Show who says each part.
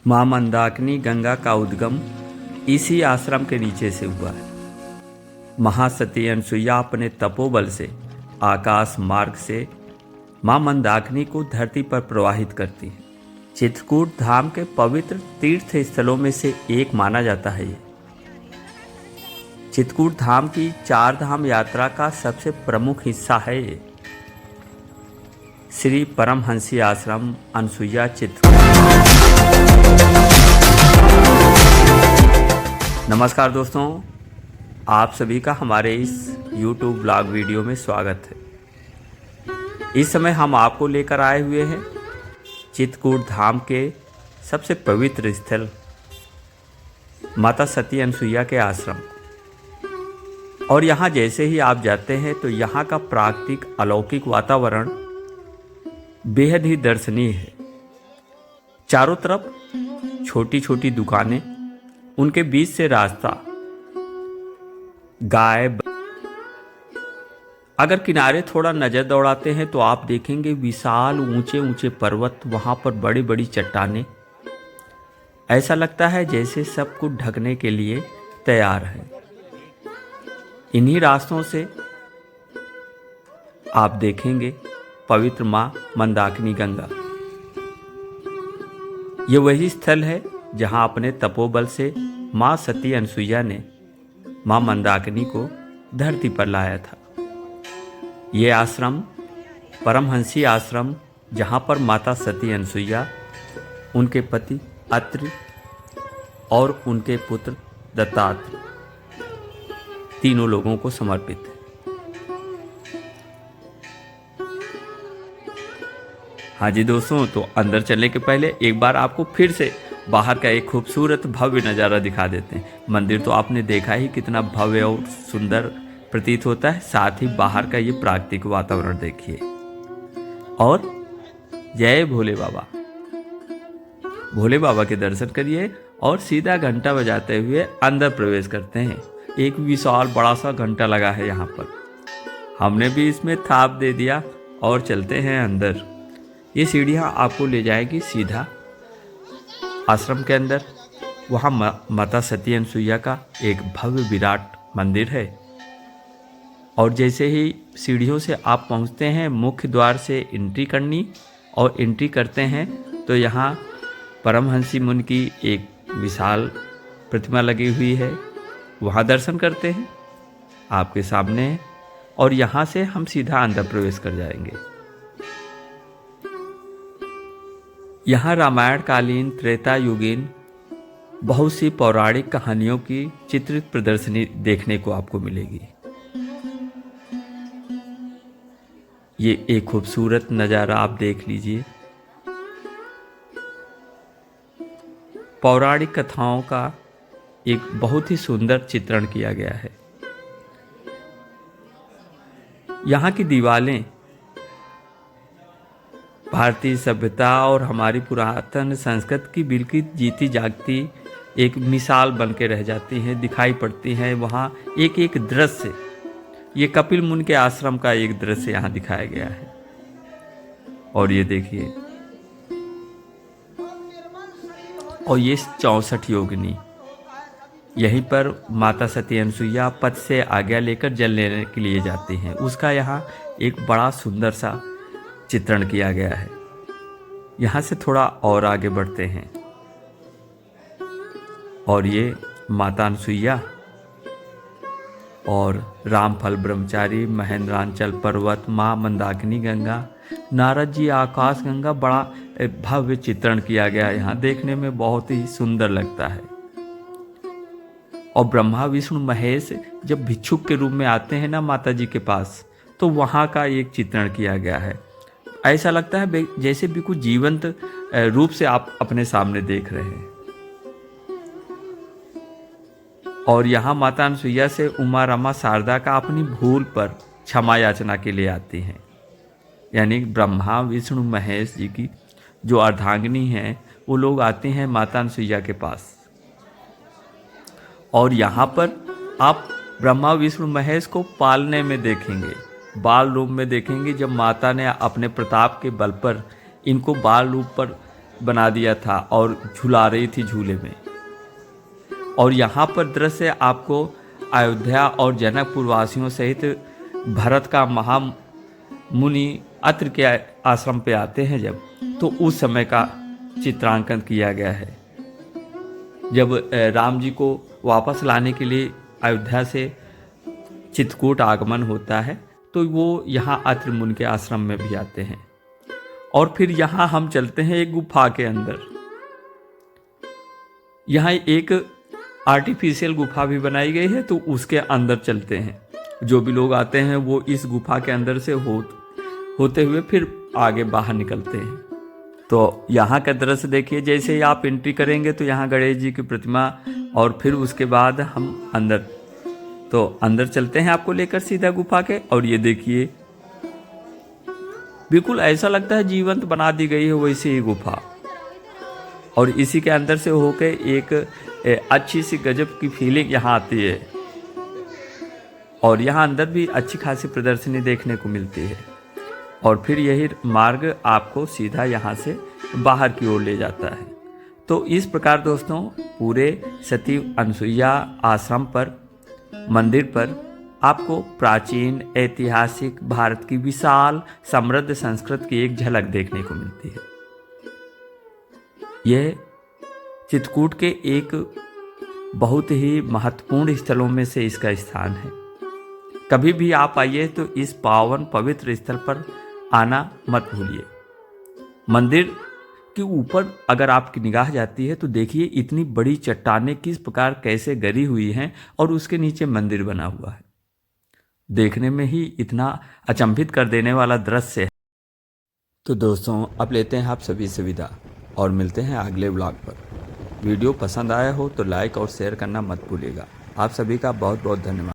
Speaker 1: माँ मंदाकिनी गंगा का उद्गम इसी आश्रम के नीचे से हुआ है। महासती अनसुईया अपने तपोबल से आकाश मार्ग से माँ मंदाकिनी को धरती पर प्रवाहित करती है। चित्रकूट धाम के पवित्र तीर्थ स्थलों में से एक माना जाता है। ये चित्रकूट धाम की 4 धाम यात्रा का सबसे प्रमुख हिस्सा है। ये श्री परमहंसी आश्रम अनसुईया चित्रकूट। नमस्कार दोस्तों, आप सभी का हमारे इस YouTube ब्लॉग वीडियो में स्वागत है। इस समय हम आपको लेकर आए हुए हैं चित्रकूट धाम के सबसे पवित्र स्थल माता सती अनसुईया के आश्रम। और यहाँ जैसे ही आप जाते हैं तो यहाँ का प्राकृतिक अलौकिक वातावरण बेहद ही दर्शनीय है। चारों तरफ छोटी छोटी दुकानें, उनके बीच से रास्ता, गाय। अगर किनारे थोड़ा नजर दौड़ाते हैं तो आप देखेंगे विशाल ऊंचे ऊंचे पर्वत, वहां पर बड़ी बड़ी चट्टानें। ऐसा लगता है जैसे सब कुछ ढकने के लिए तैयार है। इन्हीं रास्तों से आप देखेंगे पवित्र मां मंदाकिनी गंगा। ये वही स्थल है जहां अपने तपोबल से मां सती अनसुईया ने मां मंदाकिनी को धरती पर लाया था। ये आश्रम परमहंसी आश्रम, जहां पर माता सती अनसुईया, उनके पति अत्रि और उनके पुत्र दत्तात्रेय तीनों लोगों को समर्पित है। हाँ जी दोस्तों, तो अंदर चलने के पहले एक बार आपको फिर से बाहर का एक खूबसूरत भव्य नज़ारा दिखा देते हैं। मंदिर तो आपने देखा ही कितना भव्य और सुंदर प्रतीत होता है। साथ ही बाहर का ये प्राकृतिक वातावरण देखिए। और जय भोले बाबा, भोले बाबा के दर्शन करिए और सीधा घंटा बजाते हुए अंदर प्रवेश करते हैं। एक विशाल बड़ा सा घंटा लगा है यहाँ पर। हमने भी इसमें थाप दे दिया और चलते हैं अंदर। ये सीढ़ियाँ आपको ले जाएगी सीधा आश्रम के अंदर। वहाँ माता सती अनसुईया का एक भव्य विराट मंदिर है। और जैसे ही सीढ़ियों से आप पहुँचते हैं, मुख्य द्वार से एंट्री करनी, और एंट्री करते हैं तो यहाँ परमहंसी मुनि की एक विशाल प्रतिमा लगी हुई है। वहाँ दर्शन करते हैं, आपके सामने है। और यहाँ से हम सीधा अंदर प्रवेश कर जाएंगे। यहाँ रामायण कालीन, त्रेता युगीन बहुत सी पौराणिक कहानियों की चित्रित प्रदर्शनी देखने को आपको मिलेगी। ये एक खूबसूरत नज़ारा आप देख लीजिए। पौराणिक कथाओं का एक बहुत ही सुंदर चित्रण किया गया है। यहाँ की दीवारें भारतीय सभ्यता और हमारी पुरातन संस्कृति की बिल्कुल जीती जागती एक मिसाल बन के रह जाती हैं, दिखाई पड़ती हैं। वहाँ एक एक दृश्य, ये कपिल मुनि के आश्रम का एक दृश्य यहाँ दिखाया गया है। और ये देखिए, और ये 64 योगिनी, यहीं पर माता सती अनसुईया पद से आज्ञा लेकर जल लेने के लिए जाती हैं। उसका यहाँ एक बड़ा सुंदर सा चित्रण किया गया है। यहाँ से थोड़ा और आगे बढ़ते हैं और ये माता अनसुईया और रामफल ब्रह्मचारी, महेंद्रांचल पर्वत, माँ मंदाकिनी गंगा, नारद जी आकाश गंगा, बड़ा भव्य चित्रण किया गया है। यहाँ देखने में बहुत ही सुंदर लगता है। और ब्रह्मा विष्णु महेश जब भिक्षुक के रूप में आते हैं ना माता जी के पास, तो वहाँ का एक चित्रण किया गया है। ऐसा लगता है जैसे भी कुछ जीवंत रूप से आप अपने सामने देख रहे हैं। और यहाँ माता अनसुईया से उमा रमा शारदा का अपनी भूल पर क्षमा याचना के लिए आती हैं। यानी ब्रह्मा विष्णु महेश जी की जो अर्धांगिनी हैं, वो लोग आते हैं माता अनसुईया के पास। और यहाँ पर आप ब्रह्मा विष्णु महेश को पालने में देखेंगे, बाल रूप में देखेंगे। जब माता ने अपने प्रताप के बल पर इनको बाल रूप पर बना दिया था और झुला रही थी झूले में। और यहाँ पर दृश्य आपको अयोध्या और जनकपुर वासियों सहित भरत का महामुनि अत्रि के आश्रम पे आते हैं जब, तो उस समय का चित्रांकन किया गया है। जब राम जी को वापस लाने के लिए अयोध्या से चित्रकूट आगमन होता है तो वो यहाँ अत्रि मुनि के आश्रम में भी आते हैं। और फिर यहाँ हम चलते हैं एक गुफा के अंदर। यहाँ एक आर्टिफिशियल गुफा भी बनाई गई है, तो उसके अंदर चलते हैं। जो भी लोग आते हैं वो इस गुफा के अंदर से होते हुए फिर आगे बाहर निकलते हैं। तो यहाँ का दृश्य देखिए, जैसे ही आप एंट्री करेंगे तो यहाँ गणेश जी की प्रतिमा, और फिर उसके बाद हम अंदर चलते हैं आपको लेकर सीधा गुफा के। और ये देखिए बिल्कुल ऐसा लगता है जीवंत बना दी गई है वैसी ही गुफा। और इसी के अंदर से होके एक अच्छी सी गजब की फीलिंग यहाँ आती है। और यहाँ अंदर भी अच्छी खासी प्रदर्शनी देखने को मिलती है। और फिर यही मार्ग आपको सीधा यहाँ से बाहर की ओर ले जाता है। तो इस प्रकार दोस्तों पूरे सती अनसुईया आश्रम पर, मंदिर पर आपको प्राचीन ऐतिहासिक भारत की विशाल समृद्ध संस्कृति की एक झलक देखने को मिलती है। यह चित्रकूट के एक बहुत ही महत्वपूर्ण स्थलों में से इसका स्थान है। कभी भी आप आइए तो इस पावन पवित्र स्थल पर आना मत भूलिए। मंदिर के ऊपर अगर आपकी निगाह जाती है तो देखिए इतनी बड़ी चट्टानें किस प्रकार कैसे गरी हुई हैं और उसके नीचे मंदिर बना हुआ है। देखने में ही इतना अचंभित कर देने वाला दृश्य है। तो दोस्तों अब लेते हैं आप सभी से विदा और मिलते हैं अगले व्लॉग पर। वीडियो पसंद आया हो तो लाइक और शेयर करना मत भूलिएगा। आप सभी का बहुत बहुत धन्यवाद।